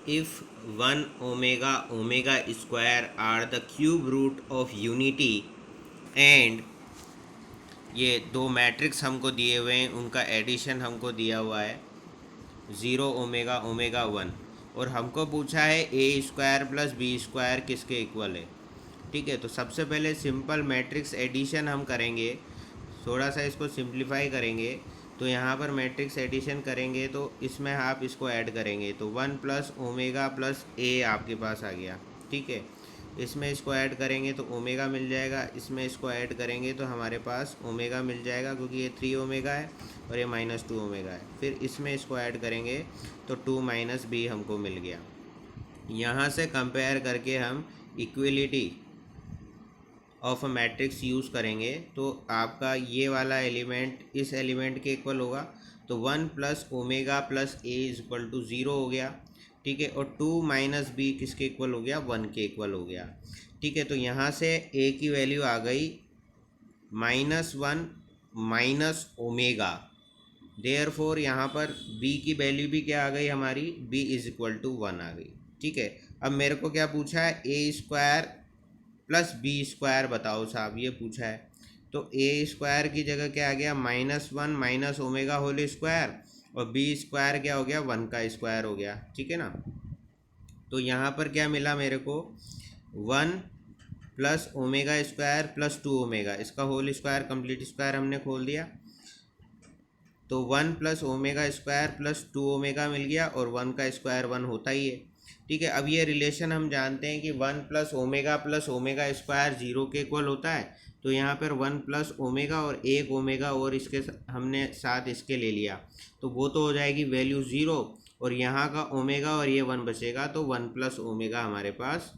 if 1 omega omega square are the cube root of unity and ये दो matrix हमको दिए हुए हैं, उनका एडिशन हमको दिया हुआ है 0 ओमेगा ओमेगा 1, और हमको पूछा है ए स्क्वायर प्लस बी स्क्वायर किसके इक्वल है। ठीक है, तो सबसे पहले सिंपल मैट्रिक्स एडिशन हम करेंगे, थोड़ा सा इसको सिंप्लीफाई करेंगे। तो यहाँ पर मैट्रिक्स एडिशन करेंगे तो इसमें आप इसको ऐड करेंगे तो 1 प्लस ओमेगा प्लस ए आपके पास आ गया। ठीक है, इसमें इसको ऐड करेंगे तो ओमेगा मिल जाएगा, इसमें इसको ऐड करेंगे तो हमारे पास ओमेगा मिल जाएगा, क्योंकि ये 3 ओमेगा है और ये -2 ओमेगा है। फिर इसमें इसको ऐड करेंगे तो 2 माइनस बी हमको मिल गया। यहाँ से कंपेयर करके हम equality of a matrix use करेंगे तो आपका ये वाला एलिमेंट इस एलिमेंट के इक्वल होगा, तो 1 plus omega plus A is equal to 0 हो गया। ठीक है, और 2 माइनस बी किसके इक्वल हो गया, 1 के इक्वल हो गया। ठीक है, तो यहाँ से ए की वैल्यू आ गई -1 माइनस ओमेगा, देयर फोर यहाँ पर b की वैल्यू भी क्या आ गई हमारी, b इज इक्वल टू 1 आ गई। ठीक है, अब मेरे को क्या पूछा है, ए स्क्वायर प्लस बी स्क्वायर बताओ साहब, ये पूछा है। तो ए स्क्वायर की जगह क्या आ गया, -1 माइनस ओमेगा होल स्क्वायर, और बी स्क्वायर क्या हो गया, 1 का स्क्वायर हो गया। ठीक है ना, तो यहाँ पर क्या मिला मेरे को, 1 plus omega square plus 2 omega, इसका होल स्क्वायर कंप्लीट स्क्वायर हमने खोल दिया, तो 1 plus omega square plus 2 omega मिल गया, और 1 का स्क्वायर 1 होता ही है। ठीक है, अब ये रिलेशन हम जानते हैं कि 1 प्लस ओमेगा स्क्वायर 0 के इक्वल होता है, तो यहाँ पर 1 प्लस ओमेगा और 1 ओमेगा और इसके हमने साथ इसके ले लिया, तो वो तो हो जाएगी वैल्यू 0, और यहाँ का ओमेगा और ये 1 बचेगा, तो 1 प्लस ओमेगा हमारे पास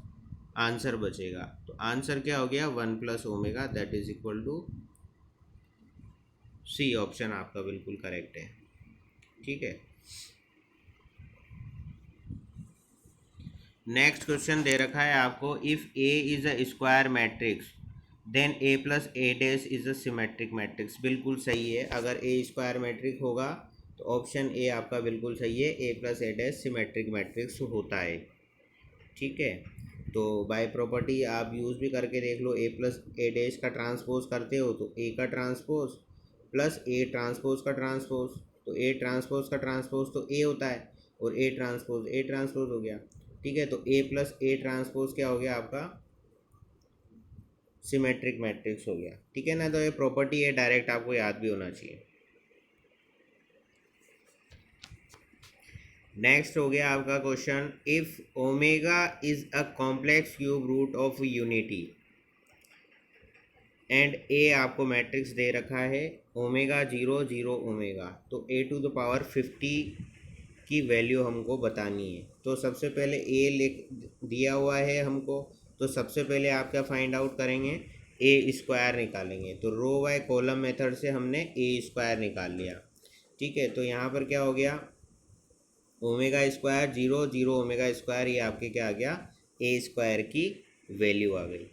आंसर बचेगा। तो आंसर क्या हो गया, 1 plus omega, that is equal to C option आपका बिल्कुल करेक्ट है। ठीक है, नेक्स्ट क्वेश्चन दे रखा है आपको, if A is a square matrix then A plus A dash is a symmetric matrix. बिल्कुल सही है, अगर ए स्क्वायर मैट्रिक्स होगा तो ऑप्शन ए आपका बिल्कुल सही है, ए plus A dash symmetric matrix होता है। ठीक है, तो बाय प्रॉपर्टी आप यूज़ भी करके देख लो, ए प्लस ए डैश का ट्रांसपोज करते हो तो ए का ट्रांसपोज प्लस ए ट्रांसपोज का ट्रांसपोज, तो ए ट्रांसपोज का ट्रांसपोज तो ए होता है, और ए ट्रांसपोज हो गया। ठीक है, तो ए प्लस ए ट्रांसपोज क्या हो गया आपका, सिमेट्रिक मैट्रिक्स हो गया। ठीक है ना, तो ये प्रॉपर्टी है, डायरेक्ट आपको याद भी होना चाहिए। नेक्स्ट हो गया आपका question, if omega is a complex cube root of unity and A आपको मैट्रिक्स दे रखा है ओमेगा 0 0 ओमेगा, तो ए टू द पावर 50 की वैल्यू हमको बतानी है। तो सबसे पहले ए लिख दिया हुआ है हमको, तो सबसे पहले आप क्या फाइंड आउट करेंगे, ए स्क्वायर निकालेंगे। तो रो बाय कॉलम मेथड से हमने ए स्क्वायर निकाल लिया। ठीक है, तो यहाँ पर क्या हो गया, ओमेगा स्क्वायर 0 0 ओमेगा स्क्वायर, ये आपके क्या आ गया, ए स्क्वायर की वैल्यू आ गई।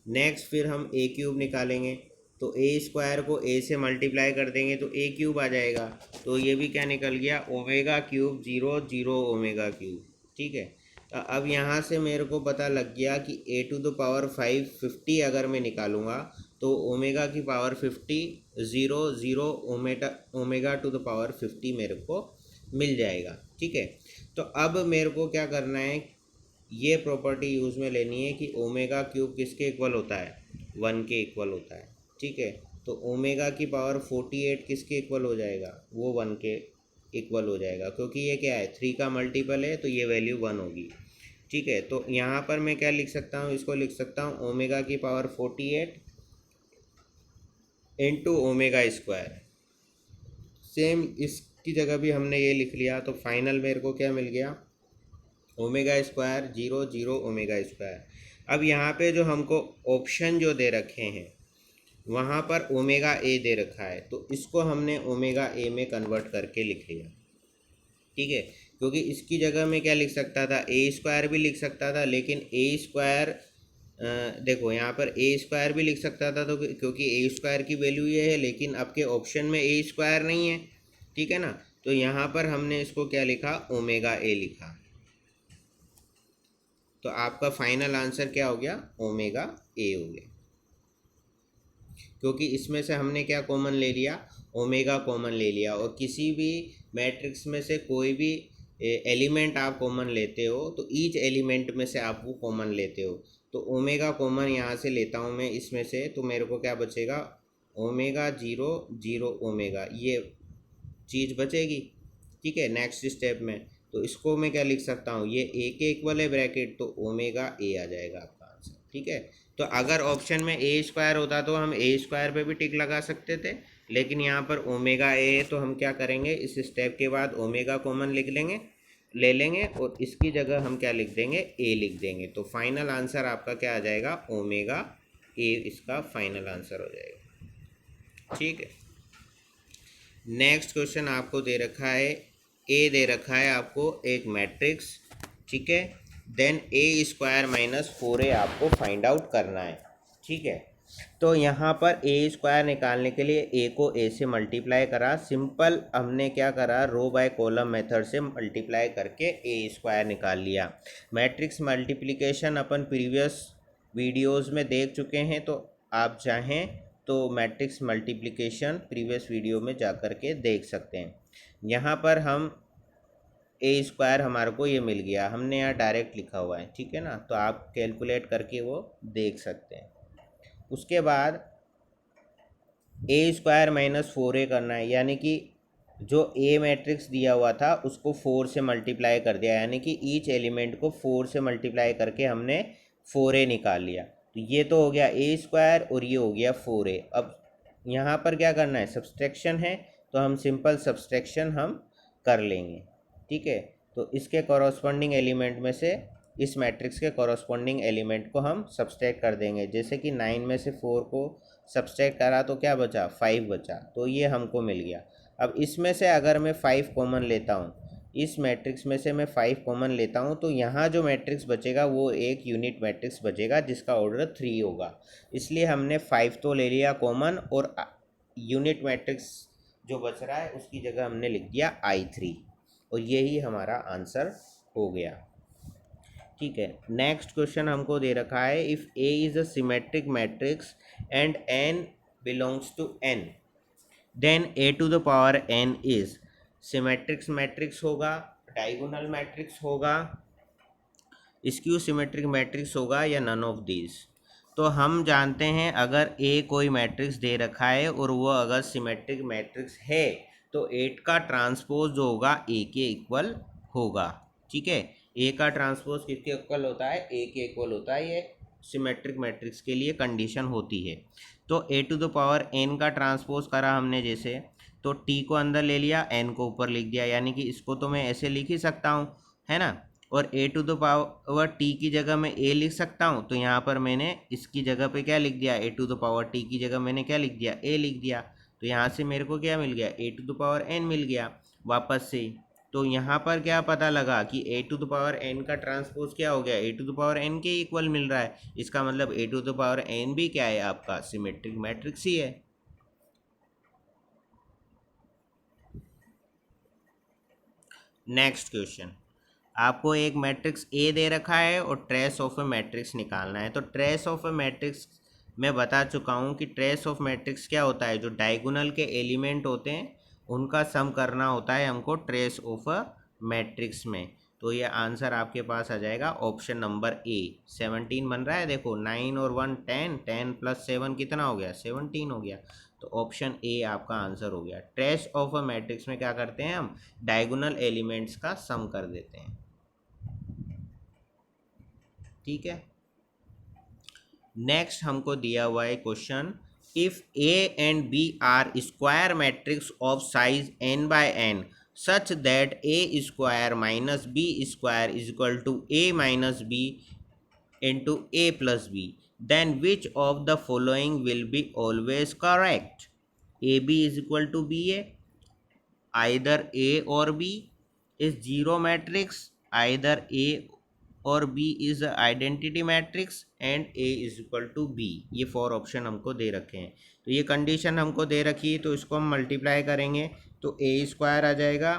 नेक्स्ट फिर हम ए क्यूब निकालेंगे, तो ए स्क्वायर को ए से मल्टीप्लाई कर देंगे तो ए क्यूब आ जाएगा, तो ये भी क्या निकल गया, ओमेगा क्यूब 0 0 ओमेगा क्यूब। ठीक है, तो अब यहाँ से मेरे को पता लग गया कि ए टू द पावर 50 अगर मैं निकालूंगा तो ओमेगा की power 50 0 0 omega to the power 50 मेरे को मिल जाएगा। ठीक है, तो अब मेरे को क्या करना है, ये प्रॉपर्टी यूज़ में लेनी है कि ओमेगा क्यूब किसके इक्वल होता है, 1 के इक्वल होता है। ठीक है, तो ओमेगा की पावर 48 किसके इक्वल हो जाएगा, वो 1 के इक्वल हो जाएगा, क्योंकि ये क्या है, 3 का मल्टीपल है, तो ये वैल्यू 1 होगी। ठीक है, तो यहाँ पर मैं क्या लिख सकता हूँ, इसको लिख सकता हूँ ओमेगा की power 48 into omega square. Same इसकी जगह भी हमने ये लिख लिया, तो फाइनल मेरे को क्या मिल गया, ओमेगा स्क्वायर 0 0 ओमेगा स्क्वायर। अब यहाँ पे जो हमको ऑप्शन जो दे रखे हैं वहाँ पर ओमेगा ए दे रखा है, तो इसको हमने ओमेगा ए में कन्वर्ट करके लिख लिया। ठीक है, क्योंकि इसकी जगह में क्या लिख सकता था, ए स्क्वायर भी लिख सकता था, लेकिन ए स्क्वायर देखो यहाँ पर ए स्क्वायर भी लिख सकता था, तो क्योंकि ए स्क्वायर की वैल्यू ये है, लेकिन आपके ऑप्शन में ए स्क्वायर नहीं है। ठीक है ना, तो यहाँ पर हमने इसको क्या लिखा, ओमेगा ए लिखा। तो आपका फाइनल आंसर क्या हो गया, ओमेगा ए हो गया, क्योंकि इसमें से हमने क्या कॉमन ले लिया, ओमेगा कॉमन ले लिया। और किसी भी मैट्रिक्स में से कोई भी एलिमेंट आप कॉमन लेते हो तो ईच एलिमेंट में से आप वो कॉमन लेते हो। तो ओमेगा कॉमन यहाँ से लेता हूँ मैं इसमें से, तो मेरे को क्या बचेगा, ओमेगा जीरो जीरो ओमेगा, ये चीज़ बचेगी। ठीक है, नेक्स्ट स्टेप में तो इसको मैं क्या लिख सकता हूँ, ये ए के इक्वल है ब्रैकेट, तो ओमेगा ए आ जाएगा आपका आंसर। ठीक है, तो अगर ऑप्शन में ए स्क्वायर होता तो हम ए स्क्वायर पे भी टिक लगा सकते थे, लेकिन यहाँ पर ओमेगा ए है तो हम क्या करेंगे, इस स्टेप के बाद ओमेगा कॉमन लिख लेंगे, ले लेंगे, और इसकी जगह हम क्या लिख देंगे, ए लिख देंगे। तो फाइनल आंसर आपका क्या आ जाएगा, ओमेगा ए, इसका फाइनल आंसर हो जाएगा। ठीक है, नेक्स्ट क्वेश्चन आपको दे रखा है, ए दे रखा है आपको एक मैट्रिक्स। ठीक है, देन ए स्क्वायर माइनस 4a आपको फाइंड आउट करना है। ठीक है, तो यहाँ पर ए स्क्वायर निकालने के लिए ए को ए से मल्टीप्लाई करा, सिंपल हमने क्या करा, रो बाय कॉलम मेथड से मल्टीप्लाई करके ए स्क्वायर निकाल लिया। मैट्रिक्स मल्टीप्लिकेशन अपन प्रीवियस वीडियोस में देख चुके हैं, तो आप चाहें तो मैट्रिक्स मल्टीप्लिकेशन प्रीवियस वीडियो में जा कर के देख सकते हैं। यहाँ पर हम ए स्क्वायर हमारे को ये मिल गया, हमने यहाँ डायरेक्ट लिखा हुआ है। ठीक है ना, तो आप कैलकुलेट करके वो देख सकते हैं। उसके बाद ए स्क्वायर माइनस 4a करना है, यानी कि जो ए मैट्रिक्स दिया हुआ था उसको 4 से मल्टीप्लाई कर दिया, यानी कि ईच एलिमेंट को 4 से मल्टीप्लाई करके हमने 4a निकाल लिया। तो ये तो हो गया ए स्क्वायर और ये हो गया 4a। अब यहाँ पर क्या करना है, सब्सट्रैक्शन है, तो हम सिंपल सब्सट्रैक्शन हम कर लेंगे। ठीक है, तो इसके कॉरस्पॉन्डिंग एलिमेंट में से इस मैट्रिक्स के कॉरस्पॉन्डिंग एलिमेंट को हम सब्सट्रैक्ट कर देंगे। जैसे कि 9 में से 4 को सब्सट्रैक्ट करा तो क्या बचा, 5 बचा, तो ये हमको मिल गया। अब इसमें से अगर मैं 5 कॉमन लेता हूँ, इस मैट्रिक्स में से मैं 5 कॉमन लेता हूँ, तो यहाँ जो मैट्रिक्स बचेगा वो एक यूनिट मैट्रिक्स बचेगा जिसका ऑर्डर 3 होगा। इसलिए हमने 5 तो ले लिया कॉमन, और यूनिट मैट्रिक्स जो बच रहा है उसकी जगह हमने लिख दिया I3, और यही हमारा आंसर हो गया। ठीक है, नेक्स्ट क्वेश्चन हमको दे रखा है, if A is a symmetric matrix and n belongs to N, then A to the power n is symmetric matrix होगा, डायगोनल मैट्रिक्स होगा, स्क्यू सिमेट्रिक मैट्रिक्स होगा, या नन ऑफ दीज। तो हम जानते हैं अगर ए कोई मैट्रिक्स दे रखा है और वो अगर सिमेट्रिक मैट्रिक्स है तो 8 का ट्रांसपोज जो होगा ए के इक्वल होगा। ठीक है, ए का ट्रांसपोज किसके इक्वल होता है, ए के इक्वल होता है, ये सिमेट्रिक मैट्रिक्स के लिए कंडीशन होती है। तो ए टू द पावर एन का ट्रांसपोज करा हमने, जैसे तो टी को अंदर ले लिया, एन को ऊपर लिख दिया, यानी कि इसको तो मैं ऐसे लिख ही सकता हूँ, है ना। और ए टू द पावर टी की जगह मैं ए लिख सकता हूँ, तो यहाँ पर मैंने इसकी जगह पे क्या लिख दिया, ए टू द पावर टी की जगह मैंने क्या लिख दिया, ए लिख दिया। तो यहाँ से मेरे को क्या मिल गया, ए टू द पावर एन मिल गया वापस से। तो यहाँ पर क्या पता लगा कि ए टू द पावर एन का ट्रांसपोज क्या हो गया, ए टू द पावर एन के इक्वल मिल रहा है। इसका मतलब ए टू द पावर एन भी क्या है, आपका सिमेट्रिक मैट्रिक्स ही है। नेक्स्ट क्वेश्चन, आपको एक मैट्रिक्स ए दे रखा है और ट्रेस ऑफ ए मैट्रिक्स निकालना है। तो ट्रेस ऑफ ए मैट्रिक्स मैं बता चुका हूँ कि ट्रेस ऑफ मैट्रिक्स क्या होता है, जो डायगोनल के एलिमेंट होते हैं उनका सम करना होता है हमको ट्रेस ऑफ अ मैट्रिक्स में। तो ये आंसर आपके पास आ जाएगा ऑप्शन नंबर ए, 17 बन रहा है। देखो 9 और 1 10, 10 प्लस 7 कितना हो गया, 17 हो गया। तो ऑप्शन ए आपका आंसर हो गया। ट्रेस ऑफ अ मैट्रिक्स में क्या करते हैं, हम डायगोनल एलिमेंट्स का सम कर देते हैं। ठीक है, नेक्स्ट हमको दिया हुआ है question, if A and B are square matrix of size n by n such that A square minus B square is equal to A minus B into A plus B, then which of the following will be always correct. A B is equal to B A, either A or B is zero matrix, either A और B is identity matrix, and A is equal to B। ये 4 option हमको दे रखे हैं। तो ये condition हमको दे रखी है, तो इसको हम मल्टीप्लाई करेंगे तो ए स्क्वायर आ जाएगा,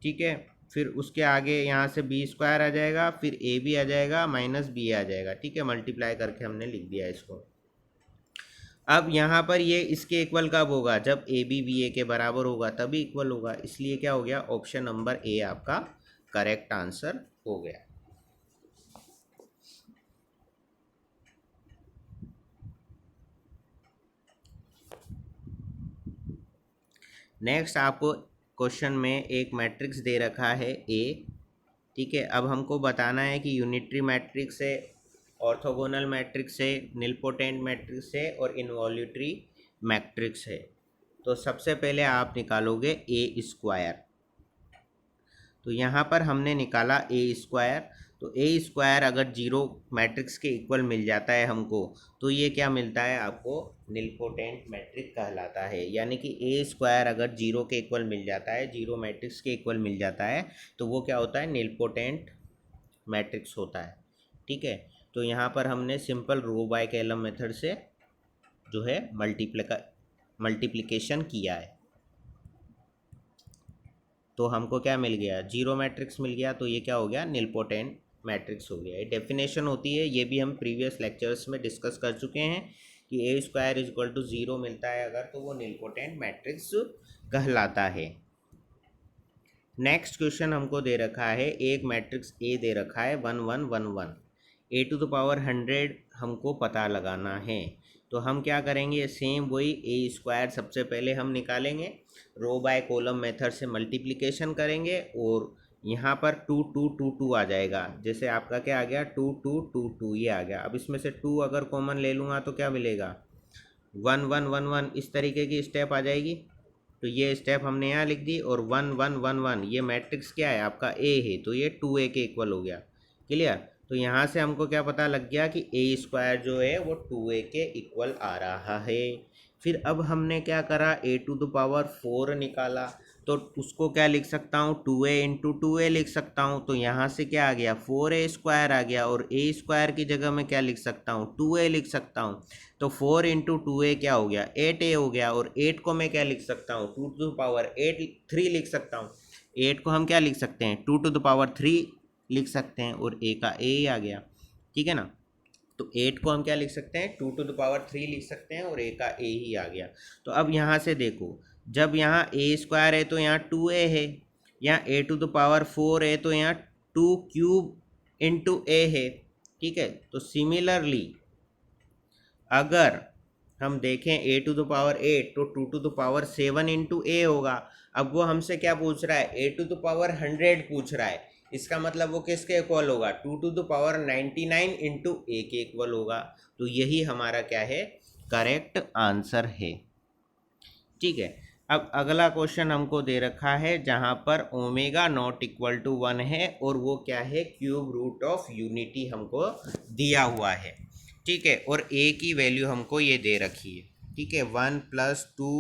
ठीक है। फिर उसके आगे यहाँ से बी स्क्वायर आ जाएगा, फिर ए भी आ जाएगा, माइनस बी आ जाएगा, ठीक है। मल्टीप्लाई करके हमने लिख दिया इसको। अब यहाँ पर ये इसके इक्वल कब होगा, जब ए बी बी ए के बराबर होगा तभी इक्वल होगा, इसलिए क्या हो गया, ऑप्शन नंबर ए आपका करेक्ट आंसर हो गया। नेक्स्ट आपको क्वेश्चन में एक मैट्रिक्स दे रखा है ए, ठीक है। अब हमको बताना है कि यूनिटरी मैट्रिक्स है, ऑर्थोगोनल मैट्रिक्स है, निलपोटेंट मैट्रिक्स है और इनवॉल्यूटरी मैट्रिक्स है। तो सबसे पहले आप निकालोगे ए स्क्वायर। तो यहाँ पर हमने निकाला ए स्क्वायर। तो ए स्क्वायर अगर जीरो मैट्रिक्स के इक्वल मिल जाता है हमको, तो ये क्या मिलता है आपको, निलपोटेंट मैट्रिक्स कहलाता है। यानी कि ए स्क्वायर अगर जीरो के इक्वल मिल जाता है, जीरो मैट्रिक्स के इक्वल मिल जाता है, तो वो क्या होता है, निलपोटेंट मैट्रिक्स होता है, ठीक है। तो यहाँ पर हमने simple row by column method से जो है मल्टीप्लिकेशन किया है, तो हमको क्या मिल गया, जीरो मैट्रिक्स मिल गया। तो ये क्या हो गया, निलपोटेंट मैट्रिक्स हो गया। ये डेफिनेशन होती है, ये भी हम प्रीवियस लेक्चर्स में डिस्कस कर चुके हैं कि A square is equal to zero मिलता है अगर, तो वो निलपोटेंट मैट्रिक्स कहलाता है। नेक्स्ट क्वेश्चन हमको दे रखा है, एक मैट्रिक्स ए दे रखा है 1 1 1 1, ए टू द पावर 100 हमको पता लगाना है। तो हम क्या करेंगे, सेम वही ए स्क्वायर सबसे पहले हम निकालेंगे, रो बाय कॉलम मेथड से मल्टीप्लिकेशन करेंगे और यहाँ पर 2 2 2 2 आ जाएगा। जैसे आपका क्या आ गया, 2 2 2 2 ये आ गया। अब इसमें से 2 अगर कॉमन ले लूँगा तो क्या मिलेगा, 1 1 1 1, इस तरीके की स्टेप आ जाएगी। तो ये स्टेप हमने यहाँ लिख दी, और 1 1 1 1 ये मैट्रिक्स क्या है आपका, ए है, तो ये 2a के इक्वल हो गया। क्लियर। तो यहाँ से हमको क्या पता लग गया कि ए स्क्वायर जो है वो 2a के इक्वल आ रहा है। फिर अब हमने क्या करा, ए टू द पावर 4 निकाला, तो उसको क्या लिख सकता हूँ, 2a इंटू 2a लिख सकता हूँ। तो यहाँ से क्या आ गया, 4a स्क्वायर आ गया, और ए स्क्वायर की जगह में क्या लिख सकता हूँ, 2a लिख सकता हूँ। तो 4 इंटू 2a क्या हो गया, 8a हो गया, और 8 को मैं क्या लिख सकता हूँ, 2 टू द पावर 8 3 लिख सकता हूँ। 8 को हम क्या लिख सकते हैं, 2 टू द पावर 3 लिख सकते हैं, और a का a ही आ गया, ठीक है ना। तो 8 को हम क्या लिख सकते हैं, 2 टू द पावर 3 लिख सकते हैं, और a का a ही आ गया। तो अब यहाँ से देखो, जब यहाँ a स्क्वायर है तो यहाँ 2a है, यहाँ a टू द पावर 4 है तो यहाँ 2 क्यूब इंटू a है, ठीक है। तो सिमिलरली अगर हम देखें a टू द पावर 8 तो 2 to the power 7 into a होगा। अब वो हमसे क्या पूछ रहा है, a टू द पावर 100 पूछ रहा है, इसका मतलब वो किसके इक्वल होगा, 2 टू द पावर 99 इंटू ए के इक्वल होगा। तो यही हमारा क्या है, करेक्ट आंसर है, ठीक है। अब अगला क्वेश्चन हमको दे रखा है जहाँ पर ओमेगा नॉट इक्वल टू 1 है, और वो क्या है, क्यूब रूट ऑफ यूनिटी हमको दिया हुआ है, ठीक है। और ए की वैल्यू हमको ये दे रखी है, ठीक है, 1 plus 2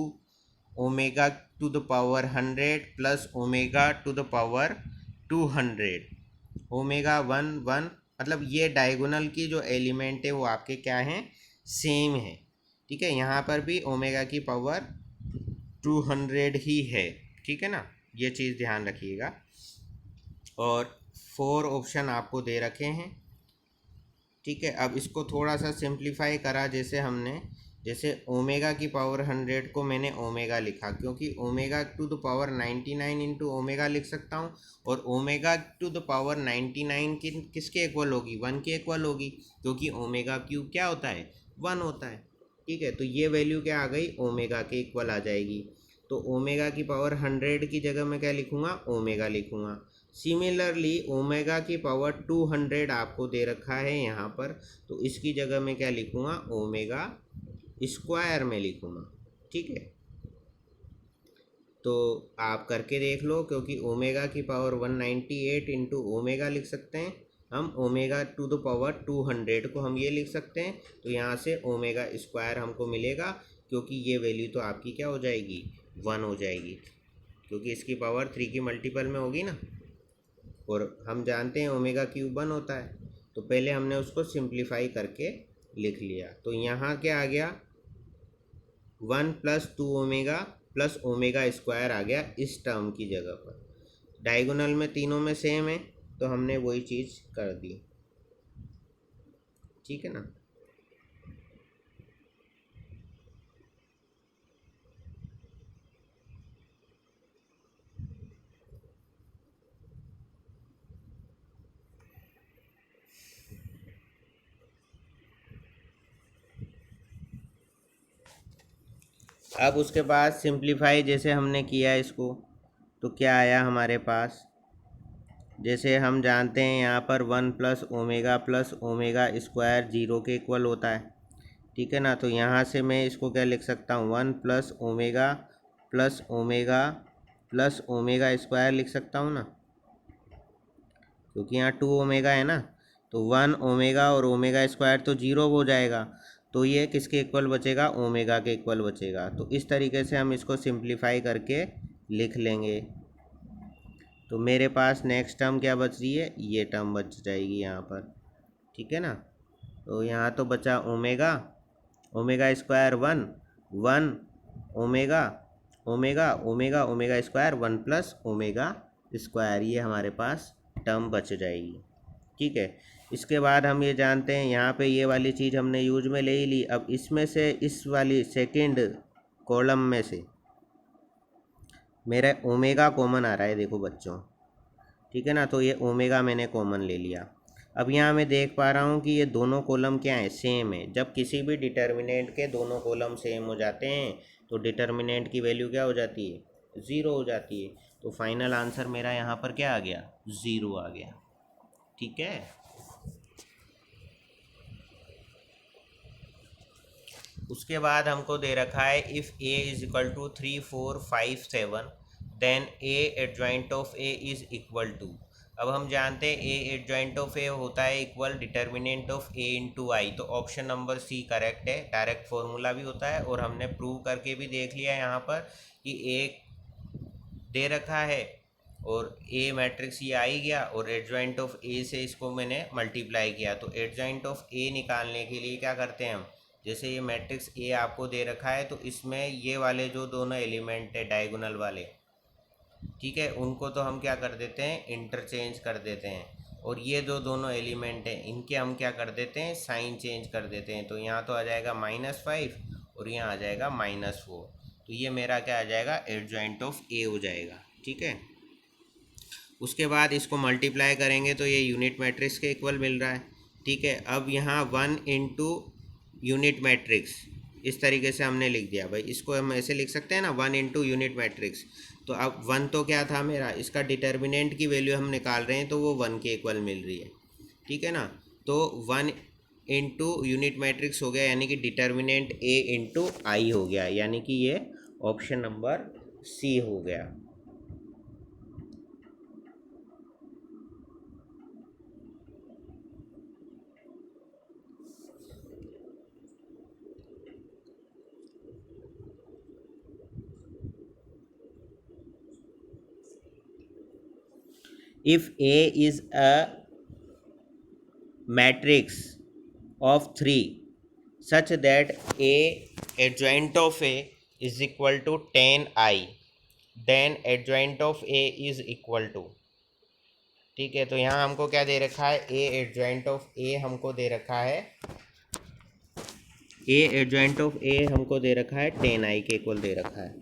omega to the power 100 plus omega to the power 200, omega 1 1, मतलब ये डायगोनल की जो एलिमेंट है वो आपके क्या हैं, सेम है, ठीक है। यहाँ पर भी ओमेगा की पावर 200 ही है, ठीक है ना, ये चीज़ ध्यान रखिएगा। और 4 ऑप्शन आपको दे रखे हैं, ठीक है। अब इसको थोड़ा सा सिंप्लीफाई करा, जैसे ओमेगा की पावर 100 को मैंने ओमेगा लिखा, क्योंकि omega to the power 99 into omega लिख सकता हूँ, और ओमेगा टू द पावर 99 किसके इक्वल होगी, 1 के इक्वल होगी, क्योंकि ओमेगा क्यूब क्या होता है, 1 होता है, ठीक है। तो ये वैल्यू क्या आ गई, ओमेगा के इक्वल आ जाएगी। तो ओमेगा की पावर 100 की जगह मैं क्या लिखूँगा, ओमेगा लिखूँगा। सिमिलरली ओमेगा की पावर 200 आपको दे रखा है यहाँ पर, तो इसकी जगह मैं क्या लिखूँगा, ओमेगा स्क्वायर में लिखूँगा, ठीक है। तो आप करके देख लो, क्योंकि ओमेगा की पावर 198 इंटू ओमेगा लिख सकते हैं हम, ओमेगा टू द पावर 200 को हम ये लिख सकते हैं। तो यहाँ से ओमेगा स्क्वायर हमको मिलेगा, क्योंकि ये वैल्यू तो आपकी क्या हो जाएगी, 1 हो जाएगी, क्योंकि इसकी पावर 3 की मल्टीपल में होगी ना, और हम जानते हैं ओमेगा क्यूब 1 होता है। तो पहले हमने उसको सिंप्लीफाई करके लिख लिया। तो यहाँ क्या आ गया, 1 plus 2 omega plus omega square आ गया इस टर्म की जगह पर। डायगोनल में तीनों में सेम है तो हमने वही चीज़ कर दी, ठीक है ना। अब उसके बाद सिंप्लीफाई जैसे हमने किया इसको, तो क्या आया हमारे पास, जैसे हम जानते हैं यहाँ पर one plus omega square zero के इक्वल होता है, ठीक है ना। तो यहाँ से मैं इसको क्या लिख सकता हूँ, वन प्लस ओमेगा स्क्वायर लिख सकता हूँ ना, क्योंकि यहाँ टू ओमेगा है ना। तो वन ओमेगा और ओमेगा स्क्वायर तो जीरो हो जाएगा, तो ये किसके इक्वल बचेगा, ओमेगा के इक्वल बचेगा। तो इस तरीके से हम इसको सिंप्लीफाई करके लिख लेंगे। तो मेरे पास नेक्स्ट टर्म क्या बच रही है, ये टर्म बच जाएगी यहाँ पर, ठीक है ना। तो यहाँ तो बचा omega square one, one omega omega omega omega square one plus omega square, ये हमारे पास टर्म बच जाएगी, ठीक है। इसके बाद हम ये जानते हैं यहाँ पे ये वाली चीज़ हमने यूज में ले ही ली। अब इसमें से इस वाली सेकंड कॉलम में से मेरा ओमेगा कॉमन आ रहा है, देखो बच्चों, ठीक है ना। तो ये ओमेगा मैंने कॉमन ले लिया। अब यहाँ मैं देख पा रहा हूँ कि ये दोनों कॉलम क्या है, सेम है। जब किसी भी डिटर्मिनेंट के दोनों कॉलम सेम हो जाते हैं तो डिटर्मिनेंट की वैल्यू क्या हो जाती है, ज़ीरो हो जाती है। तो फाइनल आंसर मेरा यहाँ पर क्या आ गया, ज़ीरो आ गया, ठीक है। उसके बाद हमको दे रखा है if A is equal to 3 4 5 7 then A adjoint of A is equal to. अब हम जानते हैं ए एडजॉइंट ऑफ ए होता है equal determinant of A into I, तो ऑप्शन नंबर सी करेक्ट है। डायरेक्ट फॉर्मूला भी होता है और हमने प्रूव करके भी देख लिया यहाँ पर कि ए दे रखा है और ए मैट्रिक्स ये आ ही गया और एडजॉइंट ऑफ ए से इसको मैंने मल्टीप्लाई किया। तो एडजॉइंट ऑफ ए निकालने के लिए क्या करते हैं हम, जैसे ये मैट्रिक्स ए आपको दे रखा है तो इसमें ये वाले जो दोनों एलिमेंट है डायगोनल वाले, ठीक है, उनको तो हम क्या कर देते हैं, इंटरचेंज कर देते हैं। और ये जो दोनों एलिमेंट हैं इनके हम क्या कर देते हैं, साइन चेंज कर देते हैं। तो यहाँ तो आ जाएगा -5 और यहाँ आ जाएगा -4। तो ये मेरा क्या आ जाएगा, एडजॉइंट ऑफ ए हो जाएगा, ठीक है। उसके बाद इसको मल्टीप्लाई करेंगे तो ये यूनिट मैट्रिक्स के इक्वल मिल रहा है, ठीक है। अब यहाँ 1 इंटू यूनिट मैट्रिक्स इस तरीके से हमने लिख दिया भाई, इसको हम ऐसे लिख सकते हैं ना, 1 इंटू यूनिट मैट्रिक्स। तो अब 1 तो क्या था मेरा, इसका डिटर्मिनेंट की वैल्यू हम निकाल रहे हैं तो वो 1 के इक्वल मिल रही है, ठीक है ना। तो 1 इंटू यूनिट मैट्रिक्स हो गया, यानी कि डिटर्मिनेंट ए इंटू आई हो गया, यानी कि ये ऑप्शन नंबर सी हो गया। If A is a matrix of 3 such that A adjoint of A is equal to 10I, then adjoint of A is equal to, ठीक है। तो यहाँ हमको क्या दे रखा है, A adjoint of A हमको दे रखा है, A adjoint of A हमको दे रखा है 10I के इक्वल दे रखा है,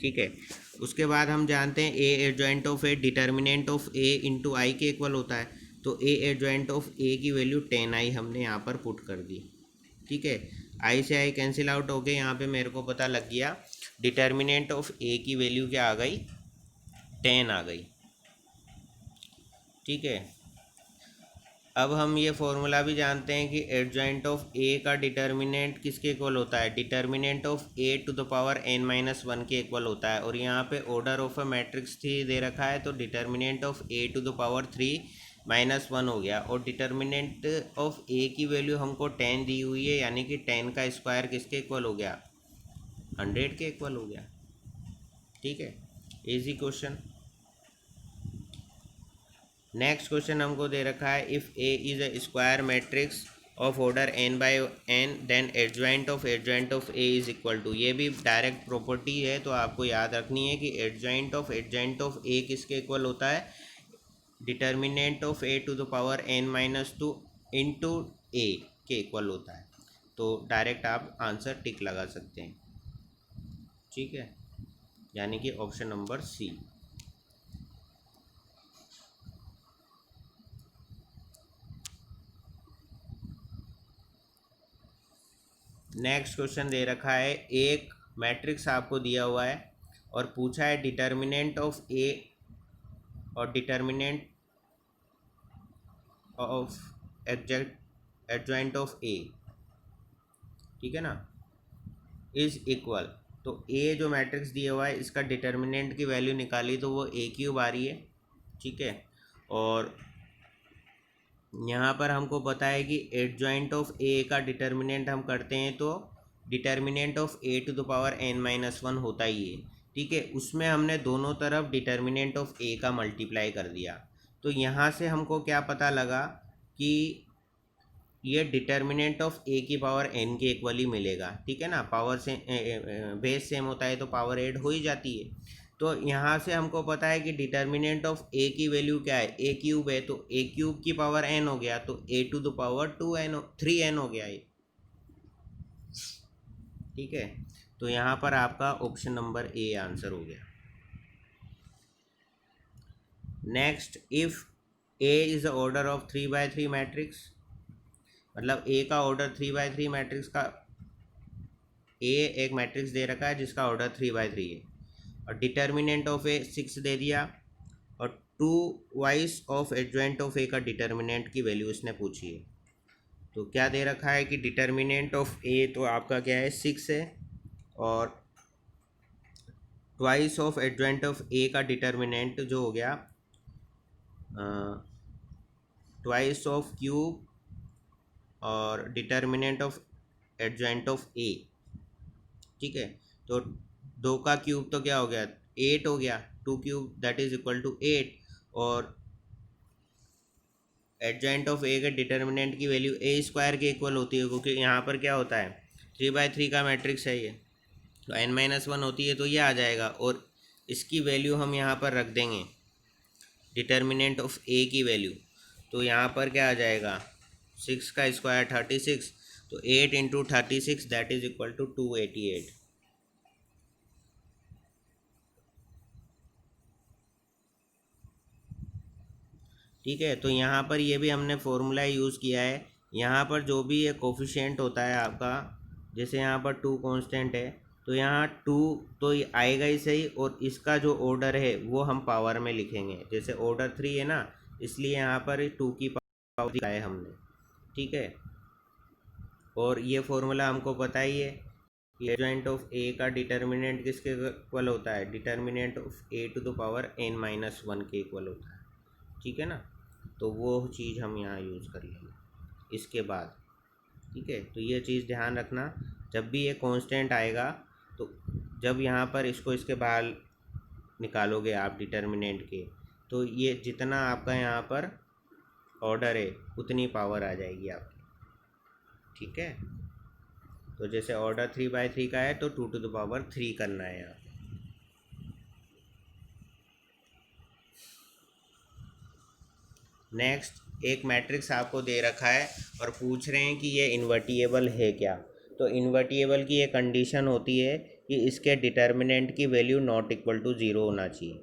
ठीक है। उसके बाद हम जानते हैं A adjoint of A determinant of A into I के इक्वल होता है। तो ए एडजॉइंट ऑफ ए की वैल्यू 10I हमने यहाँ पर पुट कर दी, ठीक है। आई से आई कैंसिल आउट हो गए, यहाँ पे मेरे को पता लग गया डिटर्मिनेंट ऑफ ए की वैल्यू क्या आ गई, 10 आ गई, ठीक है। अब हम ये फॉर्मूला भी जानते हैं कि एडजॉइंट ऑफ ए का डिटर्मिनेंट किसके इक्वल होता है, determinant of A to the power n-1 के इक्वल होता है। और यहाँ पे ऑर्डर ऑफ अ मैट्रिक्स 3 दे रखा है तो determinant of A to the power 3-1 हो गया। और डिटर्मिनेंट ऑफ ए की वैल्यू हमको 10 दी हुई है, यानी कि 10 का स्क्वायर किसके इक्वल हो गया, 100 के इक्वल हो गया, ठीक है। Easy question. नेक्स्ट क्वेश्चन हमको दे रखा है if A is a square matrix of order n by n then adjoint of a is equal to, ये भी डायरेक्ट प्रॉपर्टी है तो आपको याद रखनी है कि एडजॉइंट ऑफ a किसके इक्वल होता है, determinant of a to the power n-2 into a के इक्वल होता है। तो डायरेक्ट आप आंसर टिक लगा सकते हैं, ठीक है, यानी कि option number C. Next question दे रखा है, एक मैट्रिक्स आपको दिया हुआ है और पूछा है डिटर्मिनेंट ऑफ ए और डिटर्मिनेंट ऑफ एडजॉइंट ऑफ ए, ठीक है ना, इज इक्वल। तो ए जो मैट्रिक्स दिया हुआ है इसका डिटर्मिनेंट की वैल्यू निकाली तो वो a³ आ रही है, ठीक है, और यहाँ पर हमको पता है कि एडजॉइंट ऑफ ए का डिटर्मिनेंट हम करते हैं तो determinant of a to the power n-1 होता ही है, ठीक है, उसमें हमने दोनों तरफ डिटर्मिनेंट ऑफ a का मल्टीप्लाई कर दिया। तो यहाँ से हमको क्या पता लगा कि ये डिटर्मिनेंट ऑफ a की पावर n के इक्वल ही मिलेगा, ठीक है ना, पावर से बेस सेम होता है तो पावर ऐड हो ही जाती है। तो यहाँ से हमको पता है कि डिटर्मिनेंट ऑफ a की वैल्यू क्या है, a³ है, तो a³ की पावर n हो गया तो a to the power 3n हो गया ये, ठीक है। तो यहाँ पर आपका ऑप्शन नंबर ए आंसर हो गया। Next, if a is the order of 3/3 matrix, मतलब a का ऑर्डर 3/3 मैट्रिक्स का, a एक मैट्रिक्स दे रखा है जिसका ऑर्डर 3/3 है और डिटर्मिनेंट ऑफ ए 6 दे दिया और 2 वाइस ऑफ एडजॉइंट ऑफ ए का डिटर्मिनेंट की वैल्यू इसने पूछी है। तो क्या दे रखा है कि डिटर्मिनेंट ऑफ ए तो आपका क्या है 6 है और ट्वाइस ऑफ एडजॉइंट ऑफ ए का डिटर्मिनेंट जो हो गया ट्वाइस ऑफ क्यूब और डिटर्मिनेंट ऑफ एडजॉइंट ऑफ ए, ठीक है। तो 2 का क्यूब तो क्या हो गया 8 हो गया, 2³ दैट इज इक्वल टू 8 और एडजॉइंट ऑफ ए के डिटर्मिनेंट की वैल्यू a² के इक्वल होती है, क्योंकि यहाँ पर क्या होता है 3/3 का मैट्रिक्स है ये, तो n-1 होती है तो ये आ जाएगा और इसकी वैल्यू हम यहाँ पर रख देंगे डिटर्मिनेंट ऑफ ए की वैल्यू, तो यहाँ पर क्या आ जाएगा 6 का स्क्वायर 36, तो 8 into 36 that is equal to 288, ठीक है। तो यहाँ पर ये भी हमने फॉर्मूला यूज़ किया है, यहाँ पर जो भी ये कोफिशिएंट होता है आपका, जैसे यहाँ पर 2 कांस्टेंट है तो यहाँ 2 तो ये आएगा ही सही और इसका जो ऑर्डर है वो हम पावर में लिखेंगे, जैसे ऑर्डर 3 है ना इसलिए यहाँ पर 2 की पावर लिखा है हमने, ठीक है। और ये फॉर्मूला हमको पता ही है कि एडजॉइंट ऑफ ए का डिटर्मिनेंट किसके इक्वल होता है, determinant of A to the power n-1 के इक्वल होता है, ठीक है ना। तो वो चीज़ हम यहाँ यूज़ कर लेंगे इसके बाद, ठीक है। तो ये चीज़ ध्यान रखना, जब भी ये कांस्टेंट आएगा तो जब यहाँ पर इसको इसके बाहर निकालोगे आप डिटर्मिनेंट के, तो ये जितना आपका यहाँ पर ऑर्डर है उतनी पावर आ जाएगी आपकी, ठीक है। तो जैसे ऑर्डर 3/3 का है तो 2 टू द पावर 3 करना है यहाँ। नेक्स्ट, एक मैट्रिक्स आपको दे रखा है और पूछ रहे हैं कि ये इन्वर्टिएबल है क्या। तो इन्वर्टिएबल की ये कंडीशन होती है कि इसके डिटर्मिनेंट की वैल्यू नॉट इक्वल टू 0 होना चाहिए,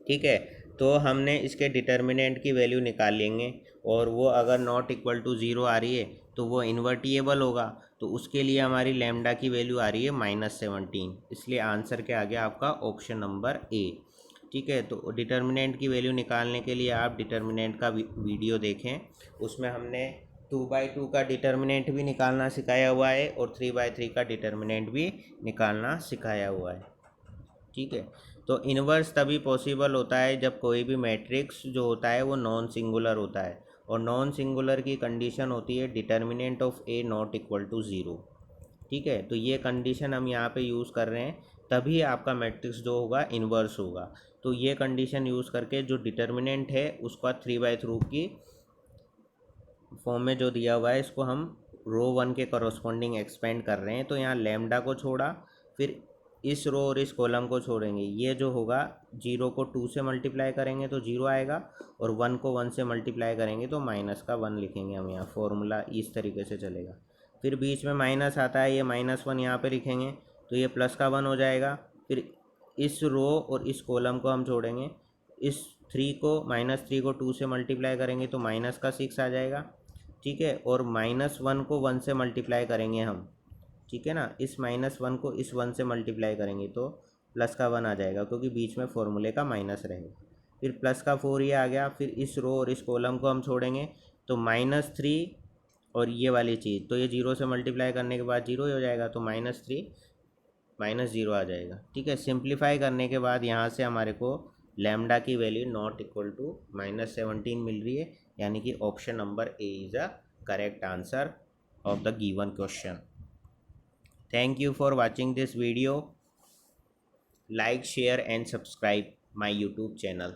ठीक है। तो हमने इसके डिटर्मिनेंट की वैल्यू निकाल लेंगे और वो अगर नॉट इक्वल टू 0 आ रही है तो वो इन्वर्टिएबल होगा, तो उसके लिए हमारी लैम्डा की वैल्यू आ रही है -17, इसलिए आंसर क्या आ गया आपका ऑप्शन नंबर ए, ठीक है। तो डिटर्मिनेंट की वैल्यू निकालने के लिए आप डिटर्मिनेंट का वीडियो देखें, उसमें हमने 2/2 का डिटर्मिनेंट भी निकालना सिखाया हुआ है और 3/3 का डिटर्मिनेंट भी निकालना सिखाया हुआ है, ठीक है। तो इन्वर्स तभी पॉसिबल होता है जब कोई भी मैट्रिक्स जो होता है वो नॉन सिंगुलर होता है और नॉन सिंगुलर की कंडीशन होती है determinant of A not equal to 0, ठीक है। तो ये कंडीशन हम यहाँ पे यूज़ कर रहे हैं, तभी आपका मैट्रिक्स जो होगा इन्वर्स होगा। तो ये कंडीशन यूज़ करके जो डिटर्मिनेंट है उसका 3/3 की फॉर्म में जो दिया हुआ है इसको हम रो 1 के करस्पॉन्डिंग एक्सपेंड कर रहे हैं। तो यहाँ लैम्डा को छोड़ा, फिर इस रो और इस कॉलम को छोड़ेंगे। ये जो होगा 0 को 2 से मल्टीप्लाई करेंगे तो 0 आएगा, और 1 को 1 से मल्टीप्लाई करेंगे तो माइनस का 1 लिखेंगे हम यहाँ। फॉर्मूला इस तरीके से चलेगा। फिर बीच में माइनस आता है, ये -1 यहाँ पे लिखेंगे तो ये प्लस का 1 हो जाएगा। फिर इस रो और इस कॉलम को हम छोड़ेंगे, इस -3 को 2 से मल्टीप्लाई करेंगे तो माइनस का 6 आ जाएगा, ठीक है। और -1 को 1 से मल्टीप्लाई करेंगे हम, ठीक है ना। इस -1 को इस 1 से मल्टीप्लाई करेंगे तो प्लस का 1 आ जाएगा, क्योंकि बीच में फॉर्मूले का माइनस रहेगा। फिर प्लस का 4 ये आ गया। फिर इस रो और इस कॉलम को हम छोड़ेंगे तो -3 और ये वाली चीज़, तो ये 0 से मल्टीप्लाई करने के बाद 0 ही हो जाएगा, तो -3 -0 आ जाएगा, ठीक है। सिंप्लीफाई करने के बाद यहाँ से हमारे को लैम्डा की वैल्यू नॉट इक्वल टू -17 मिल रही है, यानी कि option number A is a correct answer of the given question. Thank you for watching this video. Like, share and subscribe my YouTube channel.